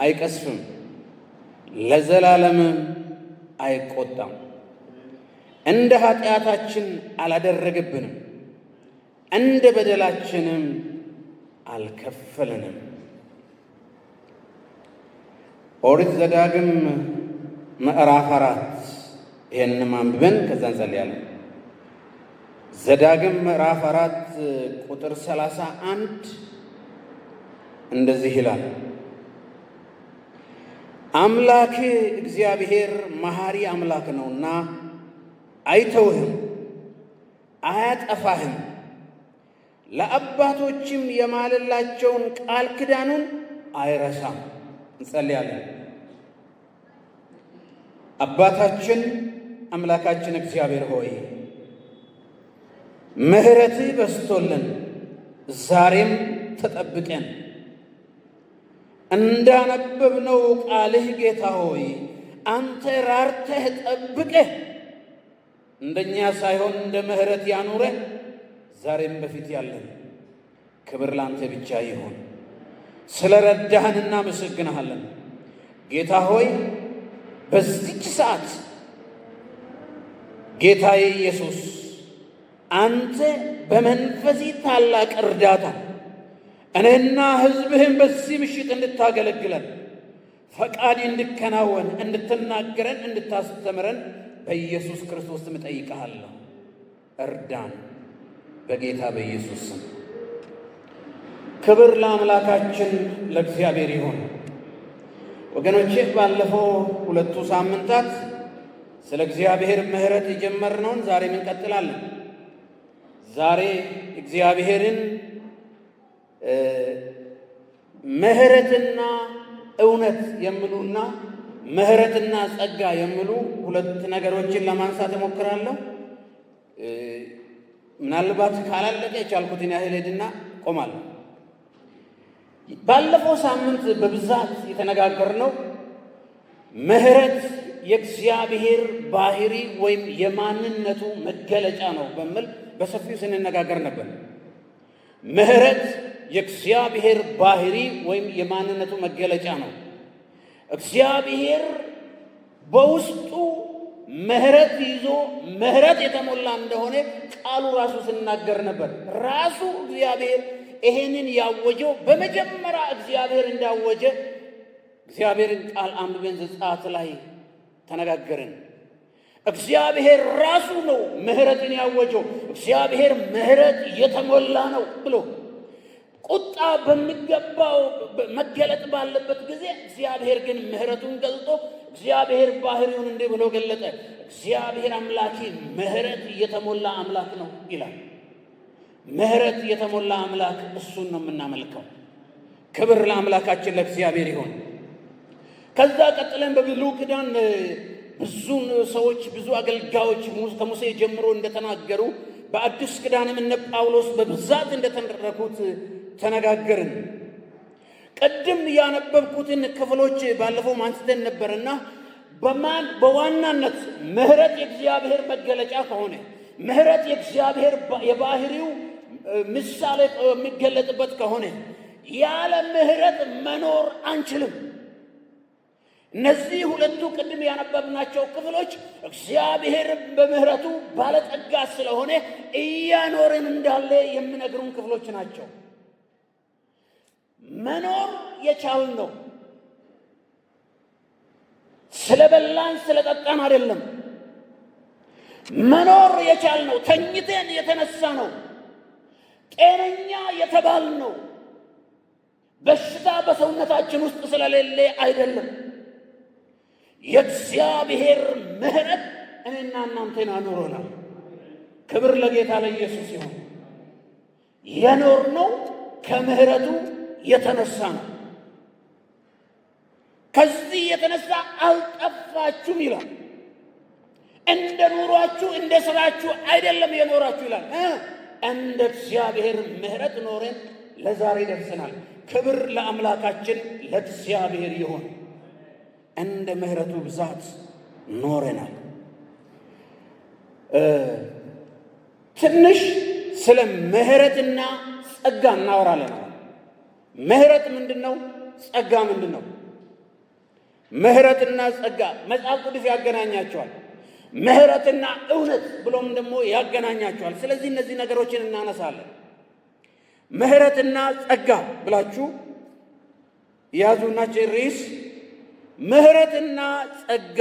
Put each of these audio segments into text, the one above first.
አይቀስፍም፣ ለዘላለም አይቆጣም። እንደ ኃጢአታችን አላደረገብንም፣ እንደ በደላችንም አልከፈለንም። ኦሪት ዘዳግም ምዕራፍ 4 ይሄንን አንብበን ከዛ እንጸልያለን። ዘዳግም ምዕራፍ 4 ቁጥር 31 እንደዚህ ይላል። አምላክ እግዚአብሔር መሐሪ አምላክ ነውና አይተውህም፣ አያጠፋህም፣ ለአባቶችም የማለላቸውን ቃል ኪዳኑን አይረሳም። እንጸልያለን። አባታችን አምላካችን እግዚአብሔር ሆይ ምሕረትህ በስቶልን ዛሬም ተጠብቀን እንዳነበብነው ቃልህ ጌታ ሆይ አንተ ራርተህ ጠብቀህ እንደኛ ሳይሆን እንደ ምሕረት ያኑረህ ዛሬም በፊት ያለን ክብር ላንተ ብቻ ይሁን። ስለ ረዳህን እናመሰግንሃለን ጌታ ሆይ። በዚች ሰዓት ጌታዬ ኢየሱስ አንተ በመንፈሲ ታላቅ እርዳታ እኔና ሕዝብህን በዚህ ምሽት እንድታገለግለን ፈቃድ እንድከናወን እንድትናገረን እንድታስተምረን በኢየሱስ ክርስቶስ ስም እጠይቅሃለሁ። እርዳን በጌታ በኢየሱስ ስም። ክብር ለአምላካችን ለእግዚአብሔር ይሁን። ወገኖቼ ባለፈው 2 ሳምንታት ስለ እግዚአብሔር ምሕረት የጀመርነውን ዛሬም እንቀጥላለን። ዛሬ እግዚአብሔርን ምሕረትና እውነት የሚሉና ምሕረትና ጸጋ የሚሉ 2 ነገሮችን ለማንሳት እሞክራለሁ። ምናልባት ካላለቀ የቻልኩትን ያህል ሄድና ቆማለሁ። ባለፈው ሳምንት በብዛት የተነጋገርነው ምሕረት የእግዚአብሔር ባህሪ ወይም የማንነቱ መገለጫ ነው በሚል በሰፊው ስንነጋገር ነበር። ምሕረት የእግዚአብሔር ባህሪ ወይም የማንነቱ መገለጫ ነው። እግዚአብሔር በውስጡ ምሕረት ይዞ ምሕረት የተሞላ እንደሆነ ቃሉ ራሱ ሲናገር ነበር። ራሱ እግዚአብሔር ይሄንን ያወጀው በመጀመሪያ እግዚአብሔር እንዳወጀ እግዚአብሔርን ቃል አንብበን ዘጸአት ላይ ተነጋገርን። እግዚአብሔር ራሱ ነው ምሕረትን ያወጀው። እግዚአብሔር ምሕረት የተሞላ ነው ብሎ ቁጣ በሚገባው መገለጥ ባለበት ጊዜ እግዚአብሔር ግን ምሕረቱን ገልጦ እግዚአብሔር ባህሪውን እንዲህ ብሎ ገለጠ። እግዚአብሔር አምላኬ ምሕረት የተሞላ አምላክ ነው ይላል። ምሕረት የተሞላ አምላክ እሱን ነው የምናመልከው። ክብር ለአምላካችን ለእግዚአብሔር ይሁን። ከዛ ቀጥለን በብሉይ ኪዳን ብዙ ሰዎች ብዙ አገልጋዮች ከሙሴ ጀምሮ እንደተናገሩ በአዲስ ኪዳንም እነ ጳውሎስ በብዛት እንደተረኩት ተነጋገርን። ቅድም ያነበብኩትን ክፍሎች ባለፈው አንስተን ነበርና በዋናነት ምሕረት የእግዚአብሔር መገለጫ ከሆነ ምሕረት የእግዚአብሔር የባህሪው ምሳሌ የሚገለጥበት ከሆነ ያለ ምሕረት መኖር አንችልም። እነዚህ 2 ቅድም ያነበብናቸው ክፍሎች እግዚአብሔር በምሕረቱ ባለጠጋ ስለሆነ እያኖርን እንዳለ የሚነግሩን ክፍሎች ናቸው። መኖር የቻልን ነው። ስለበላን ስለጠጣን አይደለም። መኖር የቻልነው ተኝተን የተነሳ ነው። ጤነኛ የተባል ነው። በሽታ በሰውነታችን ውስጥ ስለሌለ አይደለም። የእግዚአብሔር ምሕረት እኔና እናንተን አኖሮናል። ክብር ለጌታ ለኢየሱስ ይሁን። የኖርነው ከምሕረቱ የተነሳ ነው። ከዚህ የተነሳ አልጠፋችሁም ይላል። እንደ ኑሯችሁ እንደ ስራችሁ አይደለም የኖራችሁ ይላል። እንደ እግዚአብሔር ምሕረት ኖረን ለዛሬ ደርሰናል። ክብር ለአምላካችን ለእግዚአብሔር ይሁን። እንደ ምሕረቱ ብዛት ኖረናል። ትንሽ ስለ ምሕረትና ጸጋ እናወራለን። ምሕረት ምንድነው? ጸጋ ምንድነው? ምሕረትና ጸጋ መጽሐፍ ቅዱስ ያገናኛቸዋል። ምሕረትና እውነት ብሎም ደግሞ ያገናኛቸዋል። ስለዚህ እነዚህ ነገሮችን እናነሳለን። ምሕረትና ጸጋ ብላችሁ ያዙና ርዕስ ምሕረትና ጸጋ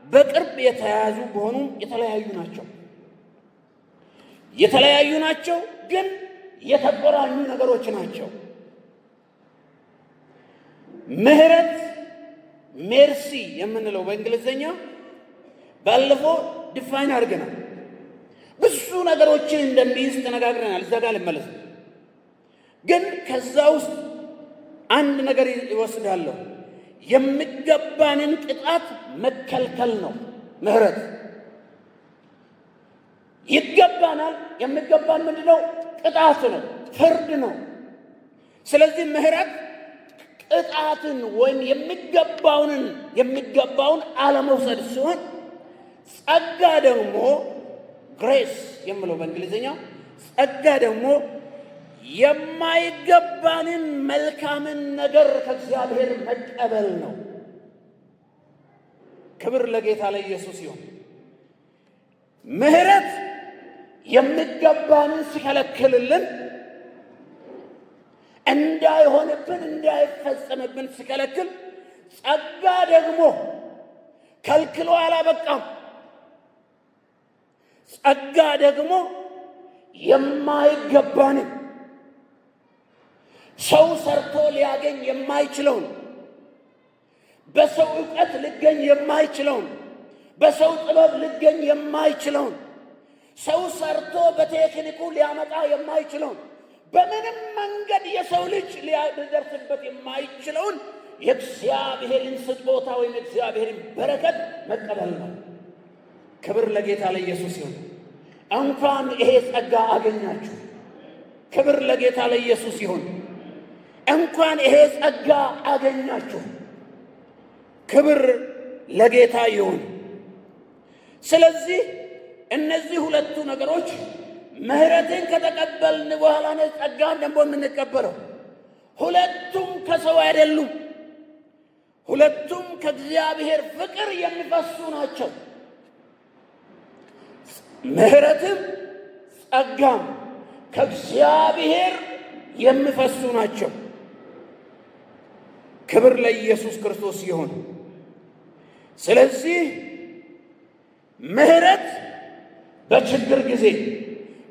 በቅርብ የተያያዙ ቢሆኑም የተለያዩ ናቸው፣ ግን የተቆራኙ ነገሮች ናቸው። ምሕረት ሜርሲ የምንለው በእንግሊዝኛ ባለፈው ዲፋይን አድርገናል። ብዙ ነገሮችን እንደሚይዝ ተነጋግረናል። እዛ ጋር ልመለስ፣ ግን ከዛ ውስጥ አንድ ነገር ይወስዳለሁ። የሚገባንን ቅጣት መከልከል ነው ምሕረት። ይገባናል። የሚገባን ምንድነው? ቅጣት ነው፣ ፍርድ ነው። ስለዚህ ምሕረት ቅጣትን ወይም የሚገባውን አለመውሰድ ሲሆን፣ ጸጋ ደግሞ ግሬስ የምለው በእንግሊዝኛ ጸጋ ደግሞ የማይገባንን መልካምን ነገር ከእግዚአብሔር መቀበል ነው። ክብር ለጌታ ለኢየሱስ ይሁን። ምሕረት የሚገባንን ሲከለክልልን፣ እንዳይሆንብን እንዳይፈጸምብን ሲከለክል፣ ጸጋ ደግሞ ከልክሎ አላበቃም። ጸጋ ደግሞ የማይገባንን ሰው ሰርቶ ሊያገኝ የማይችለውን፣ በሰው ዕውቀት ሊገኝ የማይችለውን፣ በሰው ጥበብ ሊገኝ የማይችለውን፣ ሰው ሰርቶ በቴክኒኩ ሊያመጣ የማይችለውን፣ በምንም መንገድ የሰው ልጅ ሊደርስበት የማይችለውን የእግዚአብሔርን ስጦታ ወይም የእግዚአብሔርን በረከት መቀበል ነው። ክብር ለጌታ ለኢየሱስ ይሁን። እንኳን ይሄ ጸጋ አገኛችሁ። ክብር ለጌታ ለኢየሱስ ይሁን። እንኳን ይሄ ጸጋ አገኛችሁ። ክብር ለጌታ ይሁን። ስለዚህ እነዚህ ሁለቱ ነገሮች ምሕረትን ከተቀበልን በኋላ ነው ጸጋን ደግሞ የምንቀበለው። ሁለቱም ከሰው አይደሉም። ሁለቱም ከእግዚአብሔር ፍቅር የሚፈሱ ናቸው። ምሕረትም ጸጋም ከእግዚአብሔር የሚፈሱ ናቸው። ክብር ለኢየሱስ ክርስቶስ ይሁን። ስለዚህ ምሕረት በችግር ጊዜ፣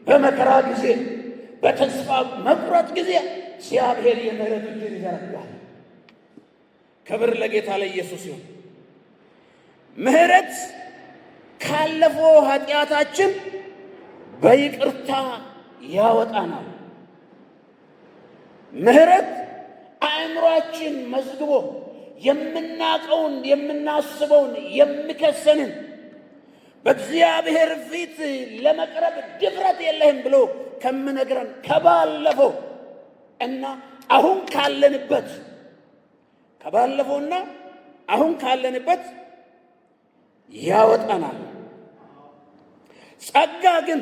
በመከራ ጊዜ፣ በተስፋ መቁረጥ ጊዜ እግዚአብሔር የምሕረት እጁን ይዘረጋል። ክብር ለጌታ ለኢየሱስ ይሁን። ምሕረት ካለፈው ኃጢአታችን በይቅርታ ያወጣናል። ምሕረት አእምሯችን መዝግቦ የምናቀውን የምናስበውን የሚከሰንን በእግዚአብሔር ፊት ለመቅረብ ድፍረት የለህም ብሎ ከምነግረን ከባለፈው እና አሁን ካለንበት ከባለፈውና አሁን ካለንበት ያወጣናል። ጸጋ ግን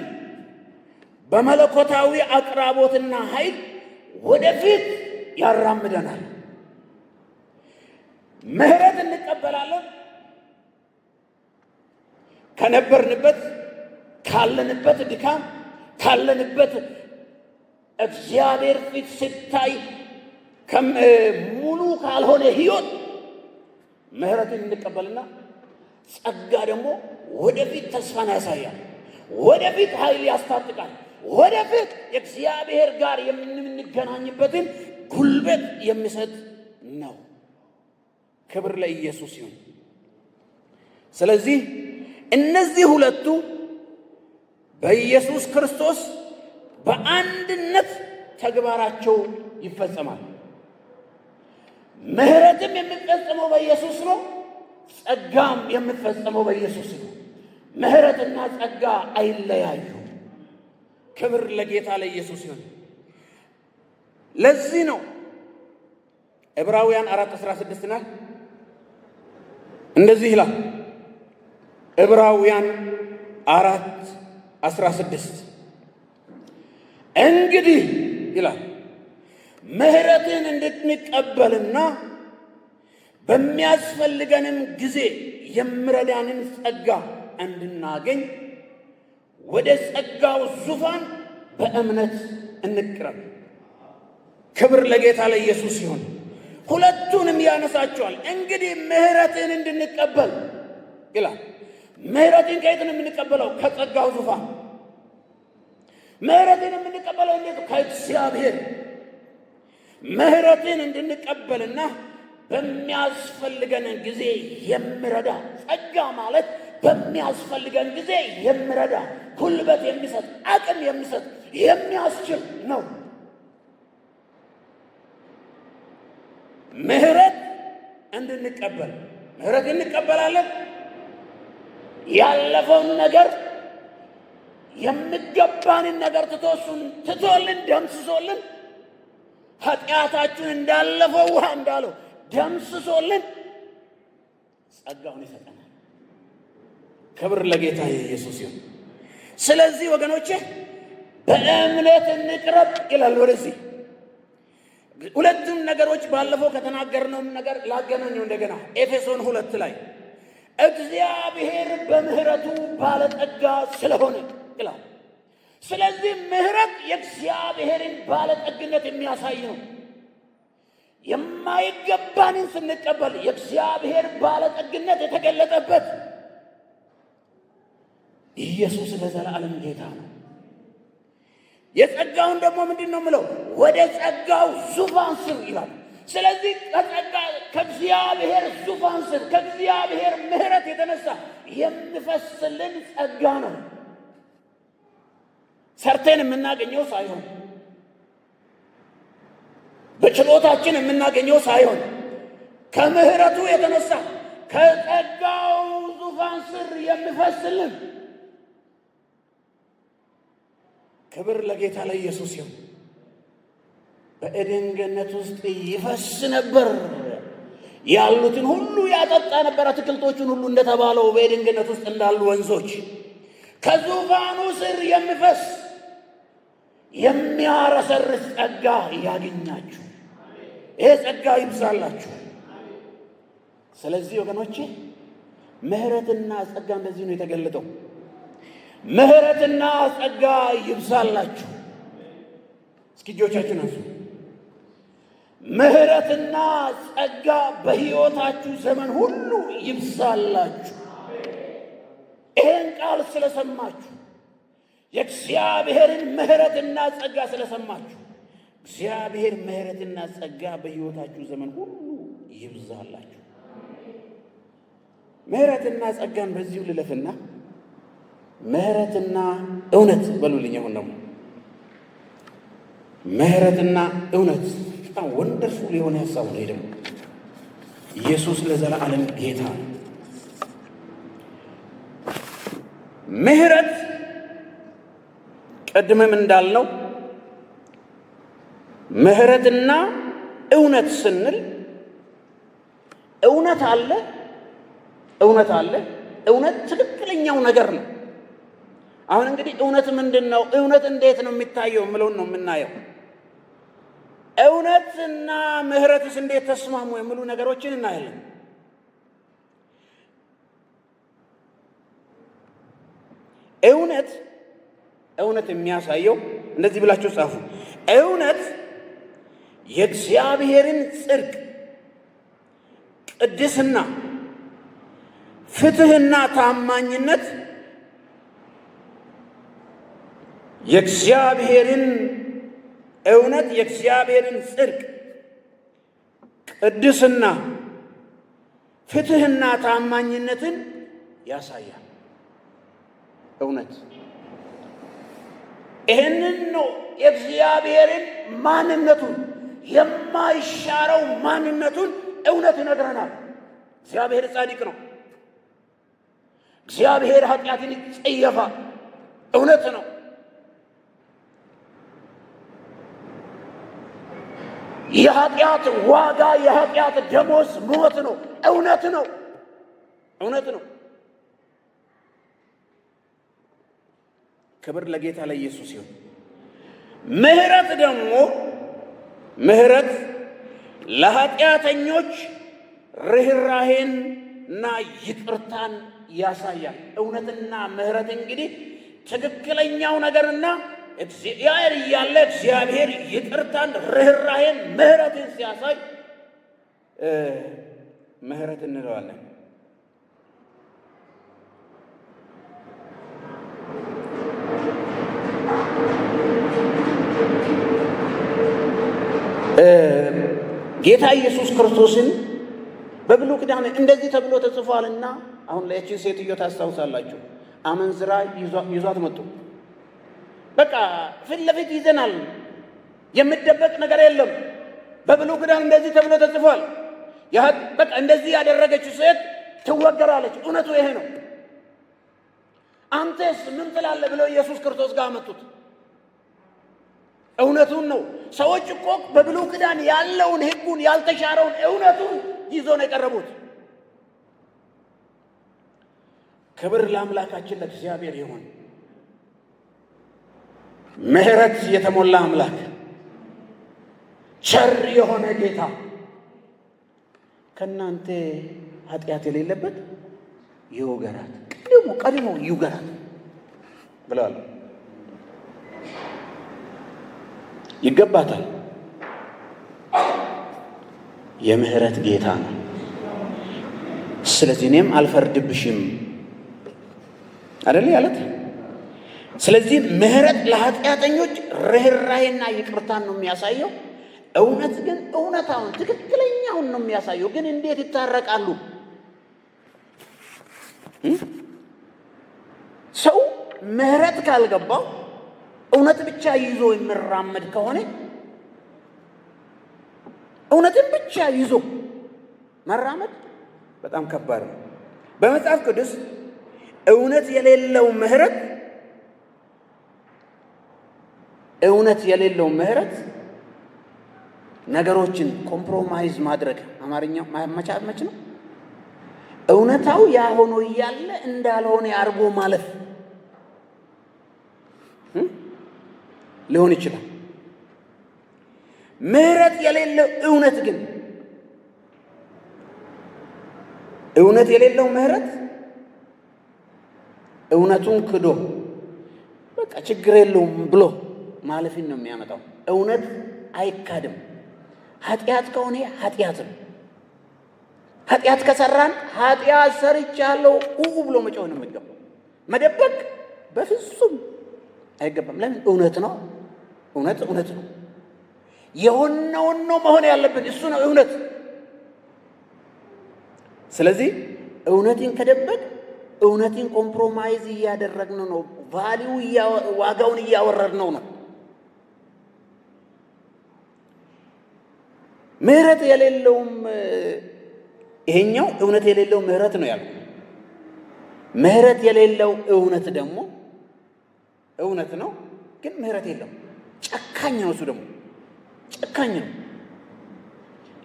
በመለኮታዊ አቅራቦትና ኃይል ወደፊት ያራምደናል። ምሕረት እንቀበላለን። ከነበርንበት ካለንበት ድካም ካለንበት እግዚአብሔር ፊት ሲታይ ሙሉ ካልሆነ ሕይወት ምሕረትን እንቀበልና ጸጋ ደግሞ ወደፊት ተስፋን ያሳያል። ወደፊት ኃይል ያስታጥቃል። ወደፊት የእግዚአብሔር ጋር የምንገናኝበትን ጉልበት የሚሰጥ ነው። ክብር ለኢየሱስ ይሁን። ስለዚህ እነዚህ ሁለቱ በኢየሱስ ክርስቶስ በአንድነት ተግባራቸው ይፈጸማል። ምሕረትም የሚፈጸመው በኢየሱስ ነው። ጸጋም የሚፈጸመው በኢየሱስ ነው። ምሕረትና ጸጋ አይለያዩ። ክብር ለጌታ ለኢየሱስ ይሁን። ለዚህ ነው ዕብራውያን 4:16 እንደዚህ ይላል። ዕብራውያን 4:16 እንግዲህ ይላል ምሕረትን እንድንቀበልና በሚያስፈልገንም ጊዜ የሚረዳንን ጸጋ እንድናገኝ ወደ ጸጋው ዙፋን በእምነት እንቅረብ። ክብር ለጌታ ለኢየሱስ ይሁን። ሁለቱንም ያነሳቸዋል። እንግዲህ ምሕረትን እንድንቀበል ይላል። ምሕረትን ከየት ነው የምንቀበለው? ከጸጋው ዙፋን። ምሕረትን የምንቀበለው እንዴት? ከእግዚአብሔር። ምሕረትን እንድንቀበልና በሚያስፈልገን ጊዜ የሚረዳ ጸጋ ማለት በሚያስፈልገን ጊዜ የሚረዳ ጉልበት የሚሰጥ አቅም የሚሰጥ የሚያስችል ነው። ምሕረት እንድንቀበል ምሕረት እንቀበላለን። ያለፈውን ነገር የሚገባንን ነገር ትቶልን ደምስሶልን ኃጢአታችን እንዳለፈው ውሃ እንዳለው ደምስሶልን ጸጋውን ይሰጠናል። ክብር ለጌታ ኢየሱስ ይሁን። ስለዚህ ወገኖቼ በእምነት እንቅረብ ይላል። ወደዚህ ሁለቱም ነገሮች ባለፈው ከተናገርነውም ነገር ላገናኘው እንደገና ኤፌሶን 2 ላይ እግዚአብሔር በምሕረቱ ባለጠጋ ስለሆነ ይላል። ስለዚህ ምሕረት የእግዚአብሔርን ባለጠግነት የሚያሳይ ነው። የማይገባንን ስንቀበል የእግዚአብሔር ባለጠግነት የተገለጠበት ኢየሱስ ለዘላለም ጌታ ነው። የጸጋውን ደግሞ ምንድን ነው የምለው? ወደ ጸጋው ዙፋን ስር ይላል። ስለዚህ ከእግዚአብሔር ዙፋን ስር ከእግዚአብሔር ምሕረት የተነሳ የሚፈስልን ጸጋ ነው። ሰርተን የምናገኘው ሳይሆን በችሎታችን የምናገኘው ሳይሆን ከምሕረቱ የተነሳ ከጸጋው ዙፋን ስር የሚፈስልን። ክብር ለጌታ ለኢየሱስ ይሁን። በኤደን ገነት ውስጥ ይፈስ ነበር፣ ያሉትን ሁሉ ያጠጣ ነበር፣ አትክልቶቹን ሁሉ እንደተባለው በኤደን ገነት ውስጥ እንዳሉ ወንዞች ከዙፋኑ ስር የሚፈስ የሚያረሰርስ ጸጋ ያገኛችሁ። ይሄ ጸጋ ይብዛላችሁ። ስለዚህ ወገኖቼ ምሕረትና ጸጋ እንደዚህ ነው የተገለጠው። ምሕረትና ጸጋ ይብዛላችሁ። እስኪ እጆቻችሁን አንሱ። ምሕረትና ጸጋ በሕይወታችሁ ዘመን ሁሉ ይብዛላችሁ። ይህን ቃል ስለሰማችሁ የእግዚአብሔርን ምሕረትና ጸጋ ስለሰማችሁ እግዚአብሔር ምሕረትና ጸጋ በሕይወታችሁ ዘመን ሁሉ ይብዛላችሁ። ምሕረትና ጸጋን በዚሁ ልለፍና ምሕረትና እውነት በሉልኝ። አሁን ደግሞ ምሕረትና እውነት በጣም ወንደርፉል የሆነ ሀሳብ ነው። ደግሞ ኢየሱስ ለዘላለም ጌታ ነው። ምሕረት ቀድመም እንዳልነው ምሕረትና እውነት ስንል እውነት አለ። እውነት ትክክለኛው ነገር ነው። አሁን እንግዲህ እውነት ምንድን ነው? እውነት እንዴት ነው የሚታየው የምለውን ነው የምናየው። እውነትና ምሕረትስ እንዴት ተስማሙ የሚሉ ነገሮችን እናያለን። እውነት የሚያሳየው እንደዚህ ብላችሁ ጻፉ። እውነት የእግዚአብሔርን ጽድቅ፣ ቅድስና፣ ፍትህና ታማኝነት የእግዚአብሔርን ጽድቅ፣ ቅድስና፣ ፍትህና ታማኝነትን ያሳያል። እውነት ይህንን ነው የእግዚአብሔርን ማንነቱን የማይሻረው ማንነቱን እውነት ይነግረናል። እግዚአብሔር ጻድቅ ነው። እግዚአብሔር ኃጢአትን ይጸየፋል። እውነት ነው። የኃጢአት ዋጋ የኃጢአት ደሞዝ ሞት ነው። እውነት ነው። እውነት ነው። ክብር ለጌታ ለኢየሱስ ይሁን። ምህረት ደግሞ ምህረት ለኃጢአተኞች ርኅራኄንና ይቅርታን ያሳያል። እውነትና ምህረት እንግዲህ ትክክለኛው ነገርና እግዚአብሔር እያለ እግዚአብሔር ይቅርታን፣ ርኅራኄን፣ ምህረትን ሲያሳይ ምህረት እንለዋለን። ጌታ ኢየሱስ ክርስቶስን በብሉይ ኪዳን እንደዚህ ተብሎ ተጽፏልና አሁን ለያችን ሴትዮ ታስታውሳላችሁ። አመንዝራ ይዟት መጡ። በቃ ፊት ለፊት ይዘናል፣ የሚደበቅ ነገር የለም። በብሉይ ኪዳን እንደዚህ ተብሎ ተጽፏል። በቃ እንደዚህ ያደረገችው ሴት ትወገራለች። እውነቱ ይሄ ነው። አንተስ ምን ትላለህ ብለው ኢየሱስ ክርስቶስ ጋር መጡት። እውነቱን ነው። ሰዎች እኮ በብሉይ ኪዳን ያለውን ሕጉን ያልተሻረውን እውነቱን ይዞ ነው የቀረቡት። ክብር ለአምላካችን ለእግዚአብሔር ይሁን። ምህረት የተሞላ አምላክ፣ ቸር የሆነ ጌታ ከእናንተ ኃጢአት የሌለበት ይውገራት፣ ቀድሞ ይውገራት ብለዋል። ይገባታል። የምህረት ጌታ ነው። ስለዚህ እኔም አልፈርድብሽም አይደል ያለት። ስለዚህ ምህረት ለኃጢአተኞች ርኅራኄና ይቅርታን ነው የሚያሳየው። እውነት ግን እውነታውን ትክክለኛውን ነው የሚያሳየው። ግን እንዴት ይታረቃሉ? ሰው ምህረት ካልገባው እውነት ብቻ ይዞ የሚራመድ ከሆነ እውነትን ብቻ ይዞ መራመድ በጣም ከባድ ነው። በመጽሐፍ ቅዱስ እውነት የሌለው ምህረት ነገሮችን ኮምፕሮማይዝ ማድረግ፣ አማርኛው ማመቻመች ነው። እውነታው ያ ሆኖ እያለ እንዳልሆነ አድርጎ ማለፍ ሊሆን ይችላል። ምህረት የሌለው እውነት የሌለው ምህረት እውነቱን ክዶ በቃ ችግር የለውም ብሎ ማለፍን ነው የሚያመጣው። እውነት አይካድም። ኃጢአት ከሆነ ኃጢአትም ኃጢአት ከሰራን ኃጢአት ሰርቻለሁ ብሎ መጮህ ነው የሚገባው። መደበቅ በፍጹም አይገባም። ለምን? እውነት ነው። እውነት ነው። የሆነውን ነው መሆን ያለብን። እሱ ነው እውነት። ስለዚህ እውነትን ከደበቅ እውነትን ኮምፕሮማይዝ እያደረግን ነው። ቫሊዩ ዋጋውን እያወረድነው ነው። ምህረት የሌለውም ይሄኛው እውነት የሌለው ምህረት ነው ያለው። ምህረት የሌለው እውነት ደግሞ እውነት ነው ግን ምህረት የለው። ጨካኝ ነው። እሱ ደግሞ ጨካኝ ነው።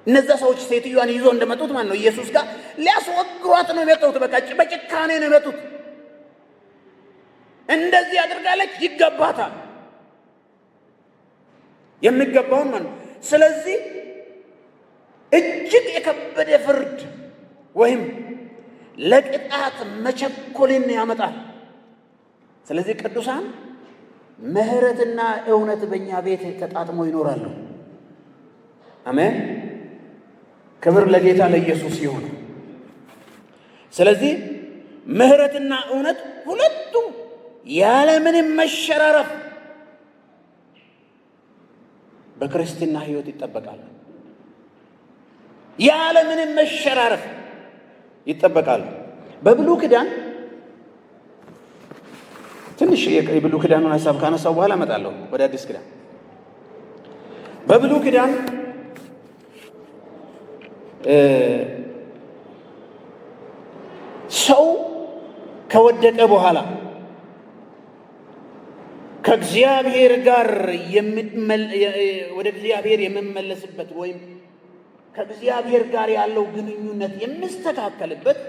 እነዛ ሰዎች ሴትዮዋን ይዞ እንደመጡት ማለት ነው ኢየሱስ ጋር ሊያስወግሯት ነው የመጡት። በቃ በጭካኔ ነው የመጡት። እንደዚህ አድርጋለች፣ ይገባታል፣ የሚገባውን ማለት ነው። ስለዚህ እጅግ የከበደ ፍርድ ወይም ለቅጣት መቸኮልን ያመጣል። ስለዚህ ቅዱሳን ምህረትና እውነት በእኛ ቤት ተጣጥሞ ይኖራሉ። አሜን። ክብር ለጌታ ለኢየሱስ ይሁን። ስለዚህ ምህረትና እውነት ሁለቱም ያለምንም መሸራረፍ በክርስትና ሕይወት ይጠበቃሉ። ያለ ምንም መሸራረፍ ይጠበቃሉ። በብሉይ ኪዳን ትንሽ የብሉይ ኪዳኑን ሐሳብ ካነሳው በኋላ እመጣለሁ ወደ አዲስ ኪዳን። በብሉይ ኪዳን ሰው ከወደቀ በኋላ ከእግዚአብሔር ጋር ወደ እግዚአብሔር የሚመለስበት ወይም ከእግዚአብሔር ጋር ያለው ግንኙነት የሚስተካከልበት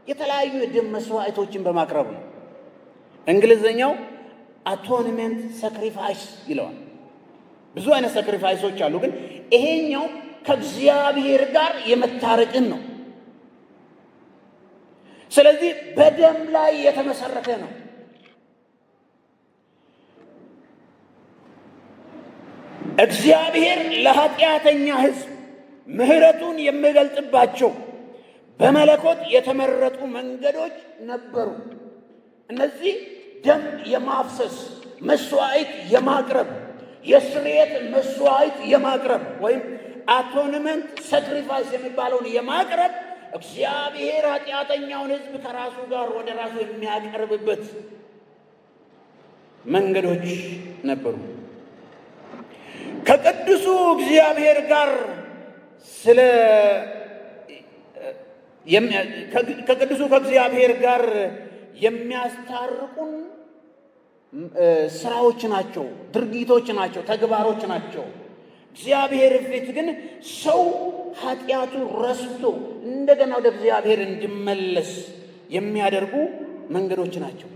የተለያዩ የደም መስዋዕቶችን በማቅረብ ነው። እንግሊዘኛው አቶንመንት ሳክሪፋይስ ይለዋል። ብዙ አይነት ሳክሪፋይሶች አሉ፣ ግን ይሄኛው ከእግዚአብሔር ጋር የመታረቅን ነው። ስለዚህ በደም ላይ የተመሰረተ ነው። እግዚአብሔር ለኃጢአተኛ ሕዝብ ምሕረቱን የሚገልጥባቸው በመለኮት የተመረጡ መንገዶች ነበሩ። እነዚህ ደም የማፍሰስ መስዋዕት የማቅረብ የስርየት መስዋዕት የማቅረብ ወይም አቶንመንት ሳክሪፋይስ የሚባለውን የማቅረብ እግዚአብሔር ኃጢአተኛውን ሕዝብ ከራሱ ጋር ወደ ራሱ የሚያቀርብበት መንገዶች ነበሩ። ከቅዱሱ እግዚአብሔር ጋር ከእግዚአብሔር ጋር የሚያስታርቁን ስራዎች ናቸው፣ ድርጊቶች ናቸው፣ ተግባሮች ናቸው። እግዚአብሔር ፊት ግን ሰው ኃጢአቱ ረስቶ እንደገና ወደ እግዚአብሔር እንዲመለስ የሚያደርጉ መንገዶች ናቸው።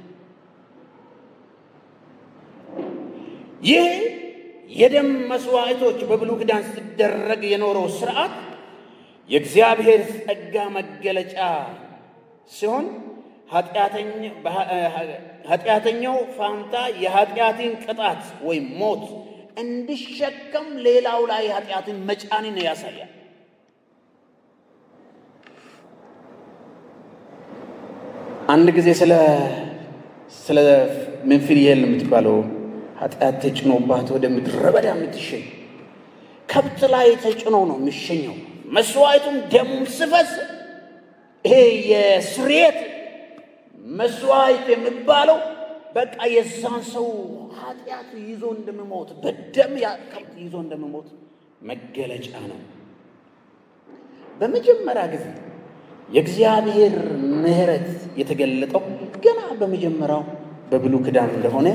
ይህ የደም መስዋዕቶች በብሉይ ኪዳን ሲደረግ የኖረው ስርዓት የእግዚአብሔር ጸጋ መገለጫ ሲሆን ኃጢአተኛው ፋንታ የኃጢአትን ቅጣት ወይም ሞት እንዲሸከም ሌላው ላይ ኃጢአትን መጫንን ያሳያል። አንድ ጊዜ ስለ መንፍሪየል የምትባለው ኃጢአት ተጭኖባት ወደ ምድረ በዳ የምትሸኝ ከብት ላይ ተጭኖ ነው የሚሸኘው። መስዋዕቱም ደሙም ስፈስ ይሄ የስርየት መስዋዕት የሚባለው በቃ የዛን ሰው ኃጢአት ይዞ እንደምሞት በደም ከብት ይዞ እንደምሞት መገለጫ ነው። በመጀመሪያ ጊዜ የእግዚአብሔር ምሕረት የተገለጠው ገና በመጀመሪያው በብሉይ ኪዳን እንደሆነ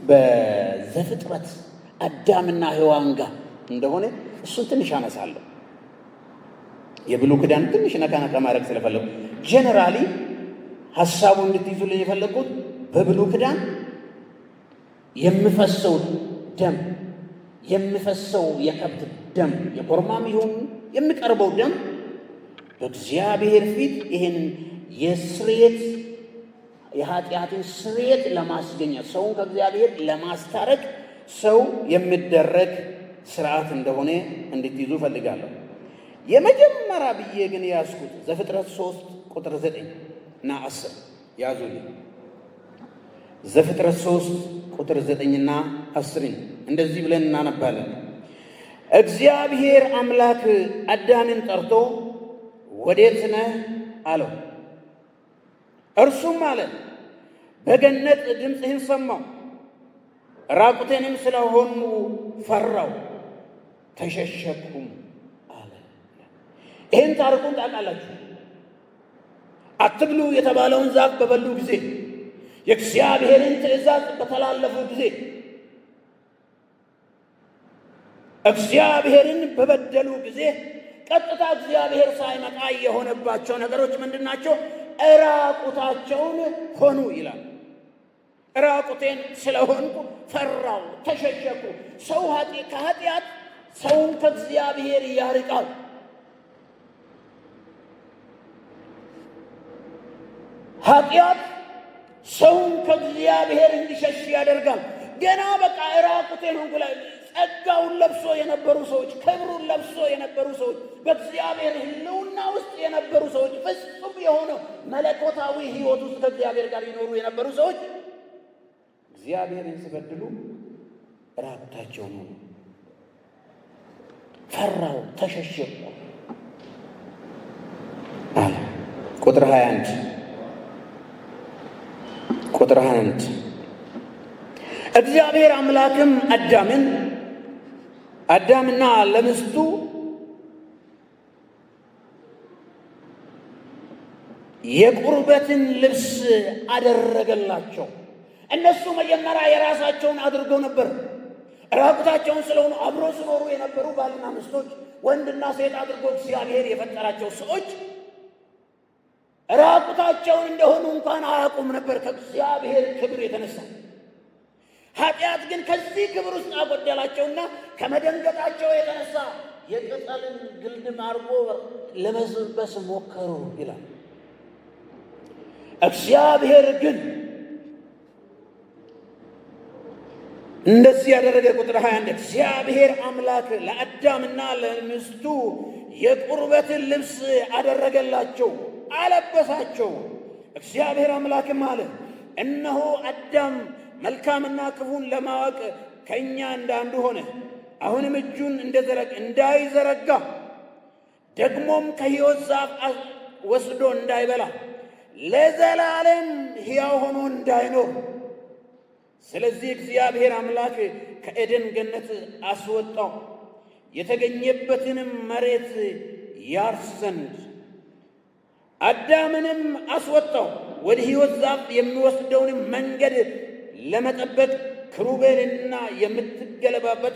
በዘፍጥረት አዳምና ሔዋን ጋር እንደሆነ እሱን ትንሽ አነሳለሁ። የብሉይ ኪዳን ትንሽ ነካ ማድረግ ስለፈለጉ ጄኔራሊ ሐሳቡን እንድትይዙልኝ የፈለጉት በብሉይ ኪዳን የሚፈሰው ደም የሚፈሰው የከብት ደም የኮርማም ይሁን የሚቀርበው ደም በእግዚአብሔር ፊት ይህን የስርየት የኃጢአትን ስርየት ለማስገኘት ሰውን ከእግዚአብሔር ለማስታረቅ ሰው የሚደረግ ስርዓት እንደሆነ እንድትይዙ ፈልጋለሁ። የመጀመሪያ ብዬ ግን ያዝኩት ዘፍጥረት 3 ቁጥር 9 እና 10 ያዙልኝ። ዘፍጥረት 3 ቁጥር 9 እና 10 እንደዚህ ብለን እናነባለን። እግዚአብሔር አምላክ አዳምን ጠርቶ ወዴት ነህ አለው። እርሱም አለ በገነት ድምፅህን ሰማሁ፣ ራቁቴንም ስለሆኑ ፈራሁ፣ ተሸሸኩም አለ። ይህን ታሪኩን ታውቃላችሁ። አትብሉ የተባለውን ዛፍ በበሉ ጊዜ፣ የእግዚአብሔርን ትእዛዝ በተላለፉ ጊዜ፣ እግዚአብሔርን በበደሉ ጊዜ ቀጥታ እግዚአብሔር ሳይመጣ የሆነባቸው ነገሮች ምንድን ናቸው? እራቁታቸውን ሆኑ ይላል። እራቁቴን ስለሆንኩ ፈራው፣ ተሸሸኩ። ሰው ከኃጢአት ሰውን ከእግዚአብሔር ያርቃል። ኃጢአት ሰውን ከእግዚአብሔር እንዲሸሽ ያደርጋል። ገና በቃ እራቁቴን ሆንኩ ላይ ጸጋውን ለብሶ የነበሩ ሰዎች፣ ክብሩን ለብሶ የነበሩ ሰዎች፣ በእግዚአብሔር ሕልውና ውስጥ የነበሩ ሰዎች፣ ፍጹም የሆነው መለኮታዊ ሕይወት ውስጥ ከእግዚአብሔር ጋር ይኖሩ የነበሩ ሰዎች እግዚአብሔርን ሲበድሉ ራቁታቸውን ሆኑ፣ ፈራው፣ ተሸሸቁ አለ። ቁጥር 21 እግዚአብሔር አምላክም አዳምና ለሚስቱ የቁርበትን ልብስ አደረገላቸው። እነሱ መጀመሪያ የራሳቸውን አድርገው ነበር። ራቁታቸውን ስለሆኑ አብሮ ሲኖሩ የነበሩ ባልና ሚስቶች፣ ወንድና ሴት አድርጎ እግዚአብሔር የፈጠራቸው ሰዎች ራቁታቸውን እንደሆኑ እንኳን አያውቁም ነበር ከእግዚአብሔር ክብር የተነሳ። ኃጢአት ግን ከዚህ ክብር ውስጥ አጎደላቸውና ከመደንገጣቸው የተነሳ የቅጠልን ግልድም አድርጎ ለመልበስ ሞከሩ ይላል። እግዚአብሔር ግን እንደዚህ ያደረገ። ቁጥር 21 እግዚአብሔር አምላክ ለአዳምና ለሚስቱ የቁርበትን ልብስ አደረገላቸው፣ አለበሳቸው። እግዚአብሔር አምላክም አለ፣ እነሆ አዳም መልካምና ክፉን ለማወቅ ከእኛ እንዳንዱ ሆነ። አሁንም እጁን እንዳይዘረጋ ደግሞም ከሕይወት ዛፍ ወስዶ እንዳይበላ ለዘላለም ሕያው ሆኖ እንዳይኖር። ስለዚህ እግዚአብሔር አምላክ ከኤደን ገነት አስወጣው፣ የተገኘበትንም መሬት ያርስ ዘንድ አዳምንም አስወጣው። ወደ ሕይወት ዛፍ የሚወስደውን መንገድ ለመጠበቅ ክሩቤልና የምትገለባበት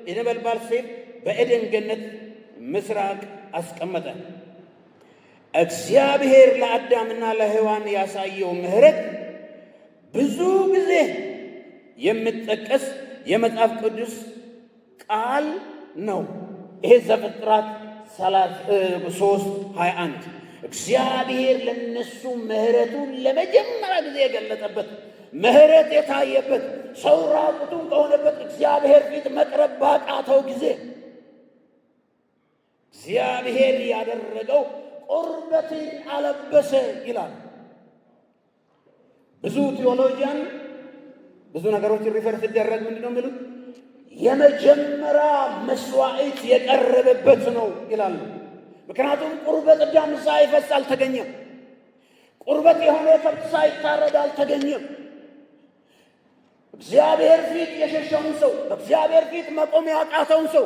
የነበልባል ሰይፍ በኤደን ገነት ምስራቅ አስቀመጠ። እግዚአብሔር ለአዳምና ለሔዋን ያሳየው ምሕረት ብዙ ጊዜ የሚጠቀስ የመጽሐፍ ቅዱስ ቃል ነው። ይሄ ዘፍጥረት 3:21 እግዚአብሔር ለነሱ ምሕረቱን ለመጀመሪያ ጊዜ የገለጠበት፣ ምሕረት የታየበት፣ ሰው ራቁቱን ከሆነበት እግዚአብሔር ፊት መቅረብ ባቃተው ጊዜ እግዚአብሔር ያደረገው ቁርበትን አለበሰ ይላል። ብዙ ቴዎሎጂያን ብዙ ነገሮችን ሪፈር ሲደረግ ምንድን ነው የሚሉት? የመጀመሪያ መስዋዕት የቀረበበት ነው ይላሉ። ምክንያቱም ቁርበት ደም ሳይፈስ አልተገኘም። ቁርበት የሆነ ከብት ሳይታረድ አልተገኘም። እግዚአብሔር ፊት የሸሸውን ሰው፣ በእግዚአብሔር ፊት መቆም ያቃተውን ሰው፣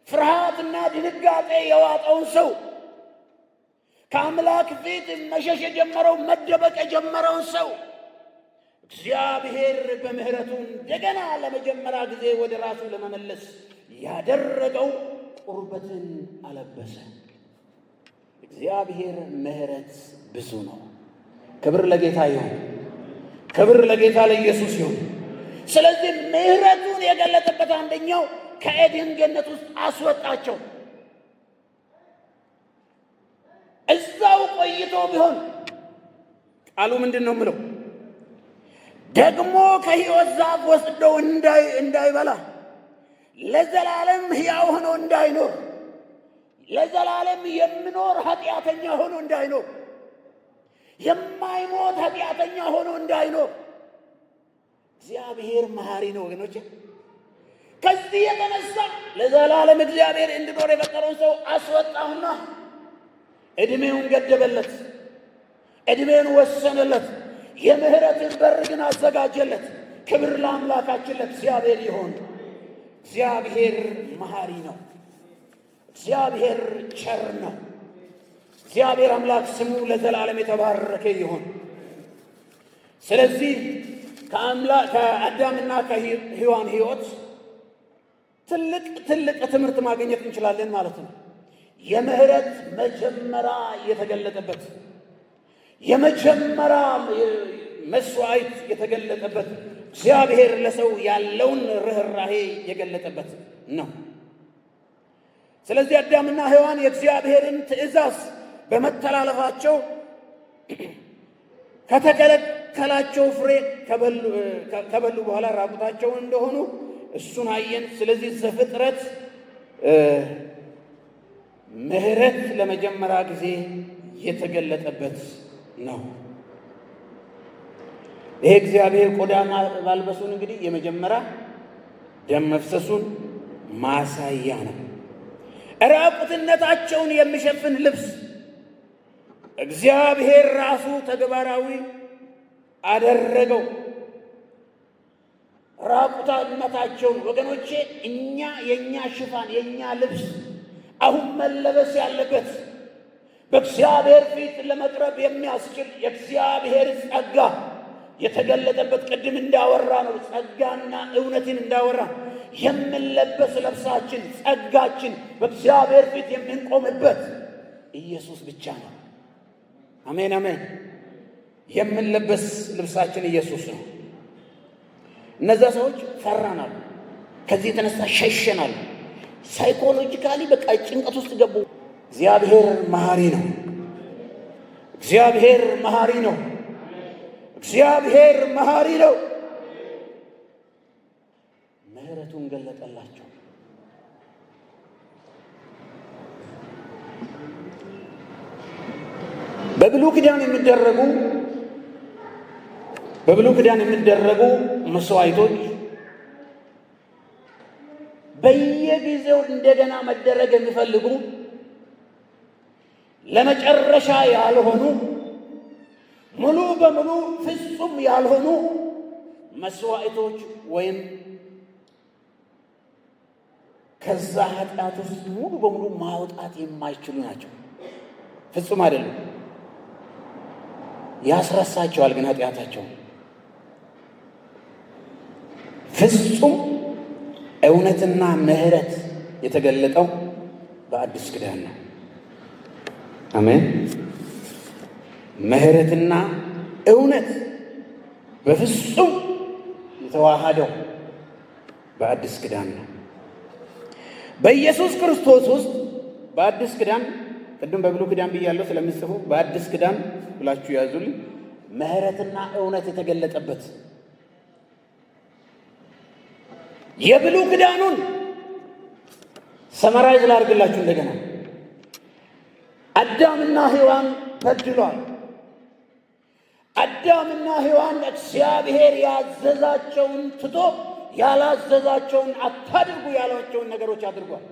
ፍርሃትና ድንጋጤ የዋጠውን ሰው፣ ከአምላክ ፊት መሸሽ የጀመረው መደበቅ የጀመረውን ሰው እግዚአብሔር በምሕረቱ እንደገና ለመጀመሪያ ጊዜ ወደ ራሱ ለመመለስ ያደረገው ቁርበትን አለበሰ። እግዚአብሔር ምሕረት ብዙ ነው። ክብር ለጌታ ይሁን። ክብር ለጌታ ለኢየሱስ ይሁን። ስለዚህ ምሕረቱን የገለጠበት አንደኛው ከኤደን ገነት ውስጥ አስወጣቸው። እዛው ቆይቶ ቢሆን ቃሉ ምንድን ነው የምለው? ደግሞ ከሕይወት ዛፍ ወስደው እንዳይበላ ለዘላለም ሕያው ሆኖ እንዳይኖር፣ ለዘላለም የሚኖር ኃጢአተኛ ሆኖ እንዳይኖር፣ የማይሞት ኃጢአተኛ ሆኖ እንዳይኖር። እግዚአብሔር መሐሪ ነው ወገኖቼ። ከዚህ የተነሳ ለዘላለም እግዚአብሔር እንዲኖር የፈጠረውን ሰው አስወጣውና ዕድሜውን ገደበለት፣ ዕድሜውን ወሰነለት፣ የምህረትን በር ግን አዘጋጀለት። ክብር ለአምላካችን ለእግዚአብሔር ይሁን። እግዚአብሔር መሐሪ ነው። እግዚአብሔር ቸር ነው። እግዚአብሔር አምላክ ስሙ ለዘላለም የተባረከ ይሁን። ስለዚህ ከአዳምና ከሔዋን ሕይወት ትልቅ ትምህርት ማግኘት እንችላለን ማለት ነው። የምህረት መጀመሪያ የተገለጠበት፣ የመጀመሪያ መስዋዕት የተገለጠበት፣ እግዚአብሔር ለሰው ያለውን ርኅራኄ የገለጠበት ነው። ስለዚህ አዳምና ሔዋን የእግዚአብሔርን ትእዛዝ በመተላለፋቸው ከተከለከላቸው ፍሬ ከበሉ በኋላ ራቁታቸውን እንደሆኑ እሱን አየን። ስለዚህ ዘፍጥረት ምሕረት ለመጀመሪያ ጊዜ የተገለጠበት ነው። ይሄ እግዚአብሔር ቆዳ ማልበሱን እንግዲህ የመጀመሪያ ደም መፍሰሱን ማሳያ ነው። ራቁትነታቸውን የሚሸፍን ልብስ እግዚአብሔር ራሱ ተግባራዊ አደረገው። ራቁትነታቸውን ወገኖቼ፣ የኛ ሽፋን የኛ ልብስ አሁን መለበስ ያለበት በእግዚአብሔር ፊት ለመቅረብ የሚያስችል የእግዚአብሔር ጸጋ የተገለጠበት ቅድም እንዳወራ ነው። ጸጋና እውነትን እንዳወራ የምንለበስ ልብሳችን፣ ጸጋችን በእግዚአብሔር ፊት የምንቆምበት ኢየሱስ ብቻ ነው። አሜን አሜን። የምንለበስ ልብሳችን ኢየሱስ ነው። እነዛ ሰዎች ፈራናል። ከዚህ የተነሳ ሸሸናል። ሳይኮሎጂካሊ በቃ ጭንቀት ውስጥ ገቡ። እግዚአብሔር መሐሪ ነው። እግዚአብሔር መሐሪ ነው። እግዚአብሔር መሐሪ ነው። ምሕረቱን ገለጠላቸው። በብሉይ ኪዳን የሚደረጉ መስዋዕቶች በየጊዜው እንደገና መደረግ የሚፈልጉ ለመጨረሻ ያልሆኑ ሙሉ በሙሉ ፍጹም ያልሆኑ መስዋዕቶች ወይም ከዛ ኃጢአት ውስጥ ሙሉ በሙሉ ማውጣት የማይችሉ ናቸው። ፍጹም አይደሉም። ያስረሳቸዋል ግን ኃጢአታቸው። ፍጹም እውነትና ምሕረት የተገለጠው በአዲስ ኪዳን ነው። አሜን። ምሕረትና እውነት በፍጹም የተዋሃደው በአዲስ ኪዳን ነው። በኢየሱስ ክርስቶስ ውስጥ በአዲስ ኪዳን፣ ቅድም በብሉይ ኪዳን ብያለሁ ስለምጽፉ በአዲስ ኪዳን ብላችሁ ያዙልኝ። ምሕረትና እውነት የተገለጠበት የብሉይ ኪዳኑን ሰመራይዝ ላድርግላችሁ እንደገና። አዳምና ሔዋን በድሏል። አዳምና ሔዋን እግዚአብሔር ያዘዛቸውን ትቶ ያላዘዛቸውን አታድርጉ ያሏቸውን ነገሮች አድርጓል።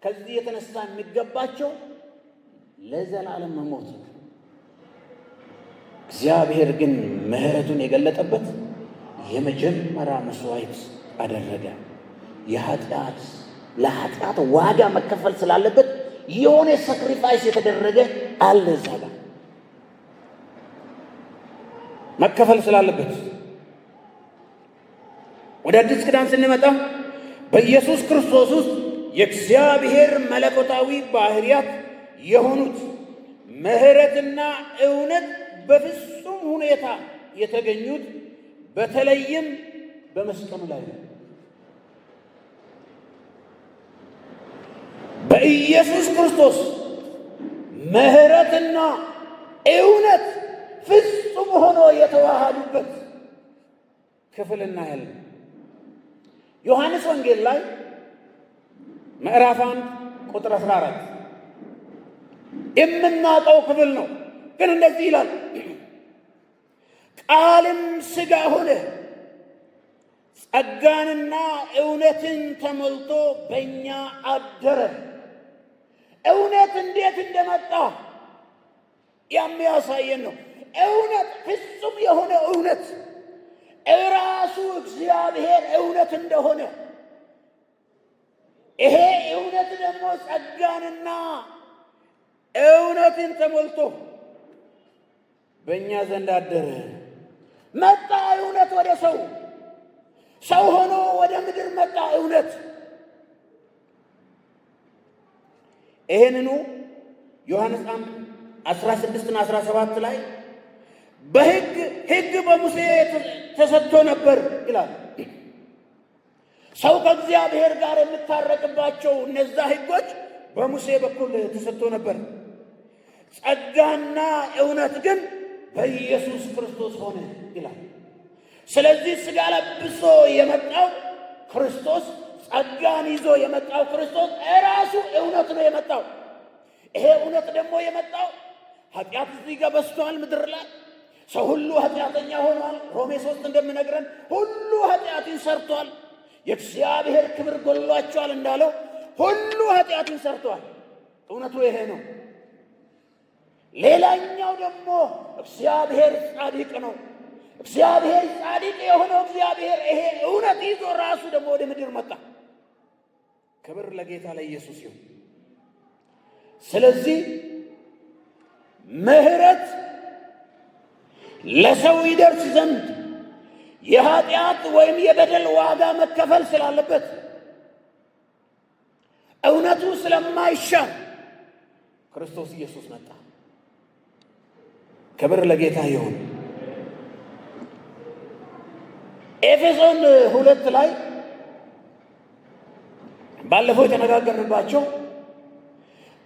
ከዚህ የተነሳ የሚገባቸው ለዘላለም መሞት። እግዚአብሔር ግን ምሕረቱን የገለጠበት የመጀመሪያ መስዋዕት አደረገ። ለኃጢአት ዋጋ መከፈል ስላለበት የሆነ ሳክሪፋይስ የተደረገ አለ። እዛ ጋር መከፈል ስላለበት ወደ አዲስ ኪዳን ስንመጣ በኢየሱስ ክርስቶስ ውስጥ የእግዚአብሔር መለኮታዊ ባህሪያት የሆኑት ምሕረትና እውነት በፍጹም ሁኔታ የተገኙት በተለይም በመስቀሉ ላይ ነው። በኢየሱስ ክርስቶስ ምሕረትና እውነት ፍጹም ሆኖ የተዋሃዱበት ክፍል እናያለን። ዮሐንስ ወንጌል ላይ ምዕራፍ 1 ቁጥር 14 የምናውቀው ክፍል ነው። ግን እንደዚህ ይላል፣ ቃልም ሥጋ ሆነ ጸጋንና እውነትን ተሞልቶ በእኛ አደረ። እውነት እንዴት እንደመጣ የሚያሳየን ነው። እውነት ፍጹም የሆነ እውነት እራሱ እግዚአብሔር እውነት እንደሆነ፣ ይሄ እውነት ደግሞ ጸጋንና እውነትን ተሞልቶ በእኛ ዘንድ አደረ። መጣ እውነት ወደ ሰው ሆኖ ወደ ምድር መጣ እውነት። ይሄንኑ ዮሐንስ 1:16 እና 17 ላይ ሕግ በሙሴ ተሰጥቶ ነበር ይላል። ሰው ከእግዚአብሔር ጋር የምታረቅባቸው እነዛ ሕጎች በሙሴ በኩል ተሰጥቶ ነበር። ጸጋና እውነት ግን በኢየሱስ ክርስቶስ ሆነ ይላል። ስለዚህ ሥጋ ለብሶ የመጣው ክርስቶስ፣ ጸጋን ይዞ የመጣው ክርስቶስ እራሱ እውነት ነው የመጣው። ይሄ እውነት ደግሞ የመጣው ኃጢአት እዚህ ጋር በስቷል ምድር ላይ ሰው ሁሉ ኃጢአተኛ ሆኗል። ሮሜ 3 እንደሚነግረን ሁሉ ኃጢአትን ሰርቷል። የእግዚአብሔር ክብር ጎሏቸዋል እንዳለው ሁሉ ኃጢአትን ሰርተዋል። እውነቱ ይሄ ነው። ሌላኛው ደግሞ እግዚአብሔር ጻድቅ ነው። እግዚአብሔር ጻድቅ የሆነው እግዚአብሔር ይሄ እውነት ይዞ ራሱ ደግሞ ወደ ምድር መጣ። ክብር ለጌታ ለኢየሱስ ይሁን። ስለዚህ ምሕረት ለሰው ይደርስ ዘንድ የኃጢአት ወይም የበደል ዋጋ መከፈል ስላለበት እውነቱ ስለማይሻር ክርስቶስ ኢየሱስ መጣ። ክብር ለጌታ ይሁን። ኤፌሶን 2 ላይ ባለፈው የተነጋገርንባቸው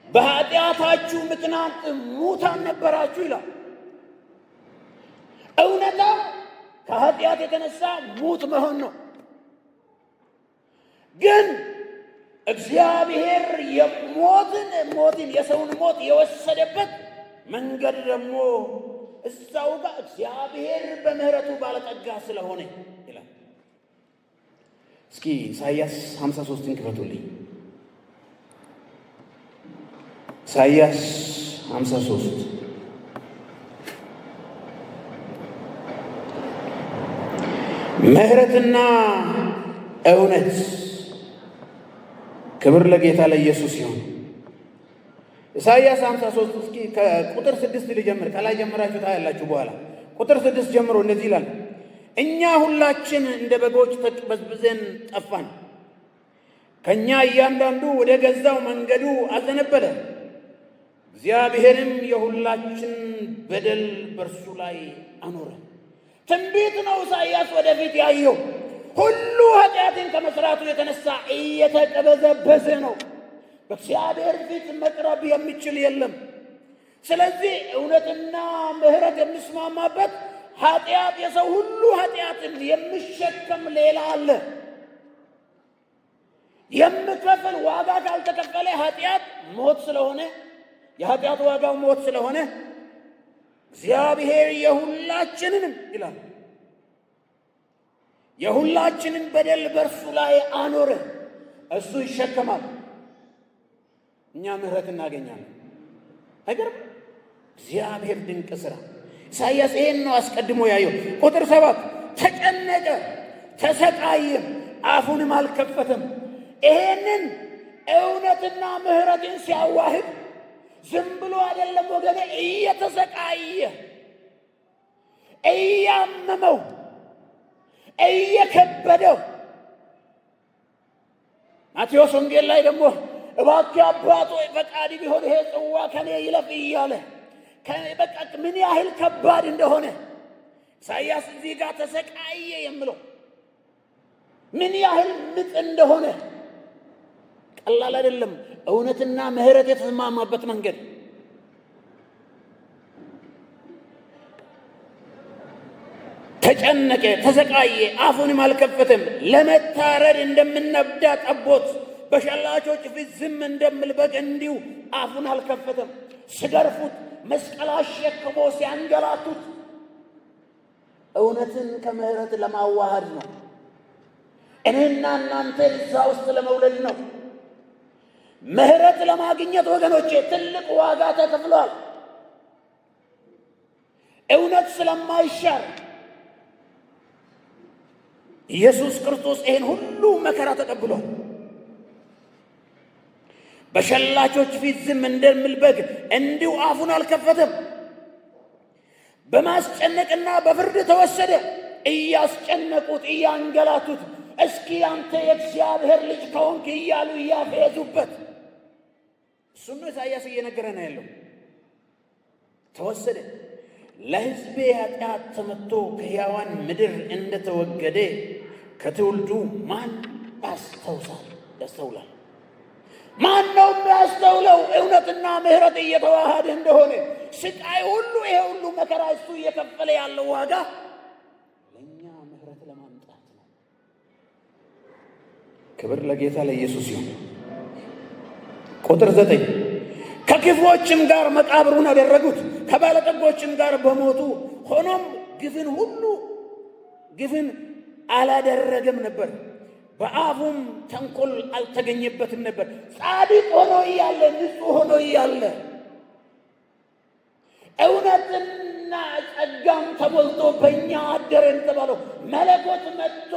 በኃጢአታችሁ ምክንያት ሙታን ነበራችሁ ይላል። እውነታ ከኃጢአት የተነሳ ሙት መሆን ነው። ግን እግዚአብሔር ሞትን የሰውን ሞት የወሰደበት መንገድ ደግሞ እዛው ጋር እግዚአብሔር በምህረቱ ባለጠጋ ስለሆነ ይላል። እስኪ ኢሳይያስ 53ን ክፈቱልኝ። ኢሳይያስ 53 ምህረትና እውነት። ክብር ለጌታ ለኢየሱስ ይሁን። ኢሳይያስ 53 እስኪ ከቁጥር 6 ልጀምር። ከላይ ጀምራችሁ ታያላችሁ። በኋላ ቁጥር 6 ጀምሮ እንደዚህ ይላል። እኛ ሁላችን እንደ በጎች ተቅበዝብዘን ጠፋን፣ ከእኛ እያንዳንዱ ወደ ገዛው መንገዱ አዘነበለ። እግዚአብሔርም የሁላችን በደል በእርሱ ላይ አኖረ። ትንቢት ነው። ኢሳይያስ ወደፊት ያየው ሁሉ ኃጢአትን ከመስራቱ የተነሳ እየተቀበዘበዘ ነው። በእግዚአብሔር ፊት መቅረብ የሚችል የለም። ስለዚህ እውነትና ምሕረት የሚስማማበት ኃጢአት የሰው ሁሉ ኃጢአትን የሚሸከም ሌላ አለ። የሚከፍል ዋጋ ካልተከፈለ ኃጢአት ሞት ስለሆነ የኃጢአት ዋጋው ሞት ስለሆነ እግዚአብሔር የሁላችንንም ይላል የሁላችንን በደል በእርሱ ላይ አኖረ። እሱ ይሸከማል፣ እኛ ምሕረት እናገኛለን። አይገርም? እግዚአብሔር ድንቅ ሥራ። ኢሳይያስ ይሄን ነው አስቀድሞ ያየው። ቁጥር 7 ተጨነቀ፣ ተሰቃየም፣ አፉንም አልከፈተም። ይሄንን እውነትና ምሕረትን ሲያዋህድ ዝም ብሎ አይደለም ወገኔ፣ እየተሰቃየ እያመመው እየከበደው። ማቴዎስ ወንጌል ላይ ደግሞ እባክህ አባቶ ፈቃድ ቢሆን ይሄ ጽዋ ከኔ ይለፍ እያለ በቃ ምን ያህል ከባድ እንደሆነ ኢሳይያስ እዚህ ጋር ተሰቃየ የምለው ምን ያህል ምጥ እንደሆነ ቀላል አይደለም። እውነትና ምሕረት የተስማማበት መንገድ ተጨነቀ፣ ተሰቃየ፣ አፉንም አልከፈተም። ለመታረድ እንደምነዳ ጠቦት በሸላቾች ፊት ዝም እንደምል በግ እንዲሁ አፉን አልከፈተም። ሲገርፉት፣ መስቀል አሸክሞ ሲያንገላቱት እውነትን ከምሕረት ለማዋሃድ ነው። እኔና እናንተ እዛ ውስጥ ለመውለድ ነው። ምሕረት ለማግኘት ወገኖቼ ትልቅ ዋጋ ተከፍሏል። እውነት ስለማይሻር ኢየሱስ ክርስቶስ ይህን ሁሉ መከራ ተቀብሏል። በሸላቾች ፊት ዝም እንደሚል በግ እንዲሁ አፉን አልከፈተም። በማስጨነቅና በፍርድ ተወሰደ። እያስጨነቁት፣ እያንገላቱት፣ እስኪ አንተ የእግዚአብሔር ልጅ ከሆንክ እያሉ እያፌዙበት። እሱም ነው ኢሳይያስ እየነገረን ያለው። ተወሰደ። ለሕዝቤ ኃጢአት ተመትቶ ከሕያዋን ምድር እንደተወገደ ከትውልዱ ማን ያስተውላል? ማን ነው የሚያስተውለው? እውነትና ምሕረት እየተዋሃደ እንደሆነ ስቃይ ሁሉ ይሄ ሁሉ መከራ እሱ እየከፈለ ያለው ዋጋ ለእኛ ምሕረት ለማምጣት ነው። ክብር ለጌታ ለኢየሱስ ይሁን። ቁጥር 9 ከክፉዎችም ጋር መቃብሩን አደረጉት፣ ከባለጠጎችም ጋር በሞቱ። ሆኖም ግፍን አላደረገም ነበር፣ በአፉም ተንኮል አልተገኘበትም ነበር። ጻድቅ ሆኖ እያለ ንጹሕ ሆኖ እያለ እውነትና ጸጋም ተሞልቶ በእኛ አደረ እንደተባለው መለኮት መጥቶ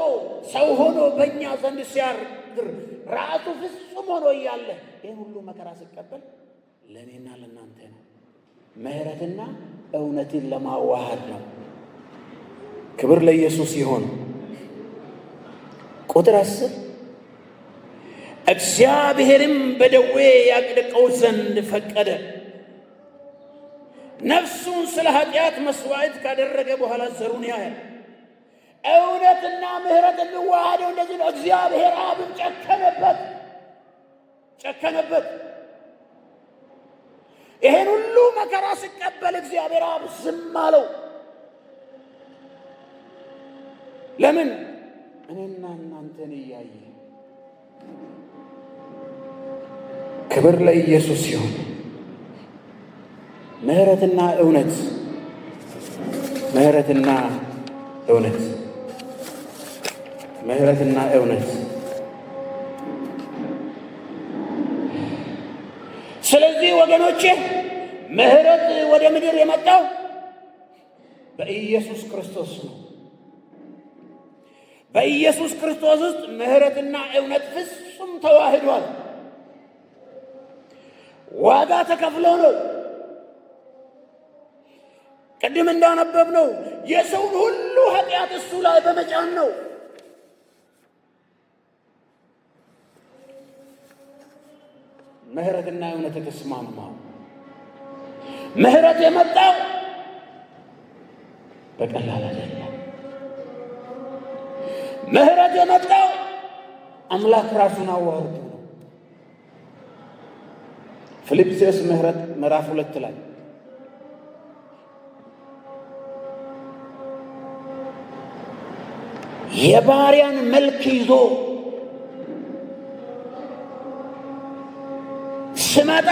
ሰው ሆኖ በእኛ ዘንድ ሲያድር ራሱ ፍጹም ሆኖ እያለ ይህን ሁሉ መከራ ሲቀበል ለእኔና ለእናንተ ነው። ምሕረትና እውነትን ለማዋሃድ ነው። ክብር ለኢየሱስ ይሁን። ቁጥር 10 እግዚአብሔርም በደዌ ያቅልቀው ዘንድ ፈቀደ። ነፍሱን ስለ ኃጢአት መስዋዕት ካደረገ በኋላ ዘሩን ያያል። እውነትና ምሕረት የሚዋሃደው እንደዚህ ነው። እግዚአብሔር አብን ጨከነበት። ይሄን ሁሉ መከራ ሲቀበል እግዚአብሔር አብ ዝም አለው። ለምን? እኔና እናንተን እያየ። ክብር ለኢየሱስ ይሁን። ምሕረትና እውነት ስለዚህ ወገኖቼ ምሕረት ወደ ምድር የመጣው በኢየሱስ ክርስቶስ ነው። በኢየሱስ ክርስቶስ ውስጥ ምሕረትና እውነት ፍጹም ተዋህዷል። ዋጋ ተከፍሎ ነው። ቅድም እንዳነበብነው የሰውን ሁሉ ኃጢአት እሱ ላይ በመጫን ነው። ምሕረትና እውነት የተስማማው። ምሕረት የመጣው በቀላል አይደለም። ምሕረት የመጣው አምላክ ራሱን አዋርዶ ነው። ፊልጵስዩስ ምዕራፍ 2 ላይ የባሪያን መልክ ይዞ ስመጣ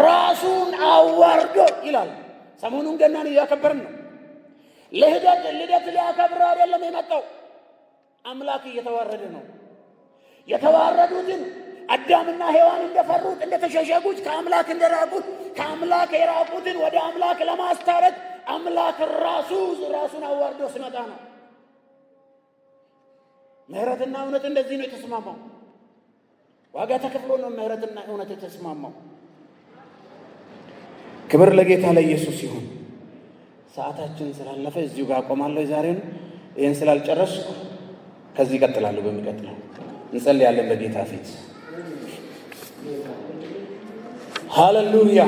ራሱን አዋርዶ ይላል። ሰሞኑን ገናን እያከበርን ነው። ልደት ሊያከብር አይደለም የመጣው። አምላክ እየተዋረደ ነው። የተዋረዱትን አዳምና ሔዋን እንደፈሩት እንደተሸሸጉት ከአምላክ እንደራቁት ከአምላክ የራቁትን ወደ አምላክ ለማስታረቅ አምላክ ራሱን አዋርዶ ሲመጣ ነው። ምሕረትና እውነት እንደዚህ ነው የተስማማው። ዋጋ ተከፍሎ ነው ምሕረትና እውነት የተስማማው። ክብር ለጌታ ለኢየሱስ ይሁን። ሰዓታችን ስላለፈ እዚሁ ጋር አቆማለሁ። ዛሬን ይህን ስላልጨረስኩ ከዚህ እቀጥላለሁ። በሚቀጥለው እንጸልያለን በጌታ ፊት። ሃሌሉያ።